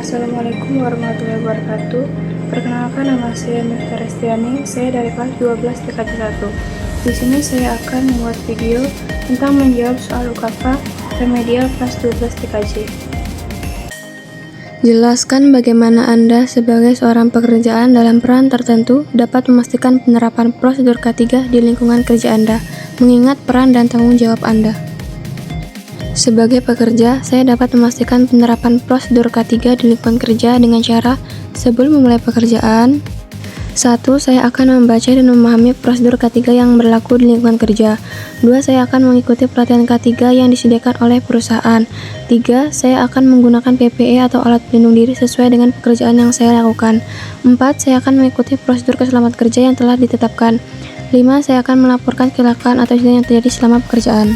Assalamualaikum warahmatullahi wabarakatuh. Perkenalkan, nama saya Mifta Restiani. Saya dari kelas 12 TKJ 1. Di sini saya akan membuat video tentang menjawab soal UKAFA remedial kelas 12 TKJ. Jelaskan bagaimana Anda sebagai seorang pekerjaan dalam peran tertentu dapat memastikan penerapan prosedur K3 di lingkungan kerja Anda, mengingat peran dan tanggung jawab Anda. Sebagai pekerja, saya dapat memastikan penerapan prosedur K3 di lingkungan kerja dengan cara sebelum memulai pekerjaan. 1. Saya akan membaca dan memahami prosedur K3 yang berlaku di lingkungan kerja. 2. Saya akan mengikuti pelatihan K3 yang disediakan oleh perusahaan. 3. Saya akan menggunakan PPE atau alat pelindung diri sesuai dengan pekerjaan yang saya lakukan. 4. Saya akan mengikuti prosedur keselamatan kerja yang telah ditetapkan. 5. Saya akan melaporkan kecelakaan atau insiden yang terjadi selama pekerjaan.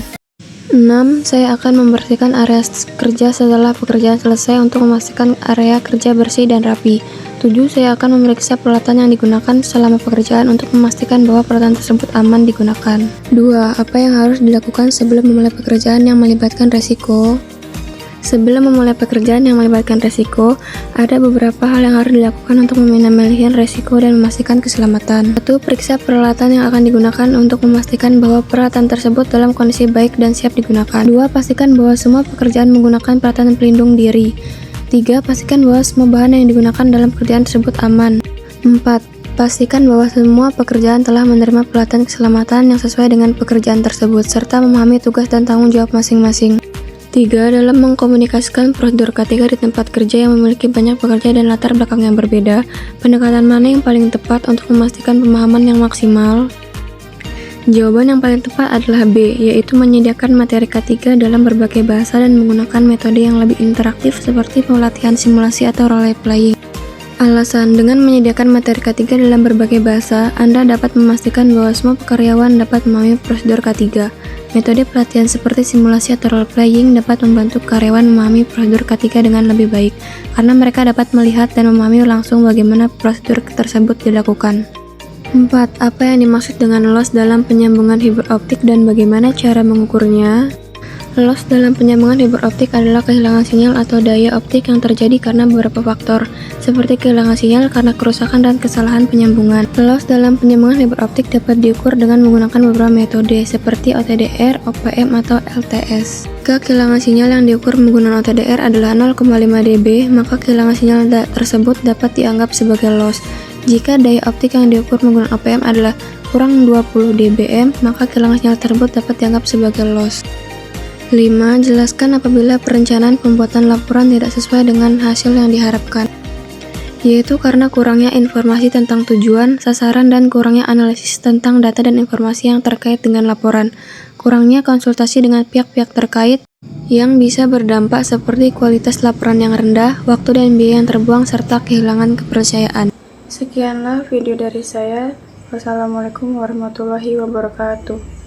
6. Saya akan membersihkan area kerja setelah pekerjaan selesai untuk memastikan area kerja bersih dan rapi. 7. Saya akan memeriksa peralatan yang digunakan selama pekerjaan untuk memastikan bahwa peralatan tersebut aman digunakan. 2. Apa yang harus dilakukan sebelum memulai pekerjaan yang melibatkan resiko? Sebelum memulai pekerjaan yang melibatkan resiko, ada beberapa hal yang harus dilakukan untuk meminimalisir resiko dan memastikan keselamatan. 1. Periksa peralatan yang akan digunakan untuk memastikan bahwa peralatan tersebut dalam kondisi baik dan siap digunakan. 2. Pastikan bahwa semua pekerjaan menggunakan peralatan pelindung diri. 3. Pastikan bahwa semua bahan yang digunakan dalam pekerjaan tersebut aman. 4. Pastikan bahwa semua pekerjaan telah menerima pelatihan keselamatan yang sesuai dengan pekerjaan tersebut, serta memahami tugas dan tanggung jawab masing-masing. 3. Dalam mengkomunikasikan prosedur K3 di tempat kerja yang memiliki banyak pekerja dan latar belakang yang berbeda, pendekatan mana yang paling tepat untuk memastikan pemahaman yang maksimal? Jawaban yang paling tepat adalah B, yaitu menyediakan materi K3 dalam berbagai bahasa dan menggunakan metode yang lebih interaktif seperti pelatihan simulasi atau role playing. Alasan, dengan menyediakan materi K3 dalam berbagai bahasa, Anda dapat memastikan bahwa semua karyawan dapat memahami prosedur K3. Metode pelatihan seperti simulasi atau role playing dapat membantu karyawan memahami prosedur K3 dengan lebih baik, karena mereka dapat melihat dan memahami langsung bagaimana prosedur tersebut dilakukan. 4. Apa yang dimaksud dengan loss dalam penyambungan fiberoptik dan bagaimana cara mengukurnya? Loss dalam penyambungan fiberoptik adalah kehilangan sinyal atau daya optik yang terjadi karena beberapa faktor, seperti kehilangan sinyal karena kerusakan dan kesalahan penyambungan. Loss dalam penyambungan fiberoptik dapat diukur dengan menggunakan beberapa metode, seperti OTDR, OPM, atau LTS. Jika kehilangan sinyal yang diukur menggunakan OTDR adalah 0,5 dB, maka kehilangan sinyal tersebut dapat dianggap sebagai loss. Jika daya optik yang diukur menggunakan OPM adalah kurang 20 dBm, maka kehilangan sinyal tersebut dapat dianggap sebagai loss. 5. Jelaskan apabila perencanaan pembuatan laporan tidak sesuai dengan hasil yang diharapkan, yaitu karena kurangnya informasi tentang tujuan, sasaran, dan kurangnya analisis tentang data dan informasi yang terkait dengan laporan, kurangnya konsultasi dengan pihak-pihak terkait yang bisa berdampak seperti kualitas laporan yang rendah, waktu dan biaya yang terbuang, serta kehilangan kepercayaan. Sekianlah video dari saya. Wassalamualaikum warahmatullahi wabarakatuh.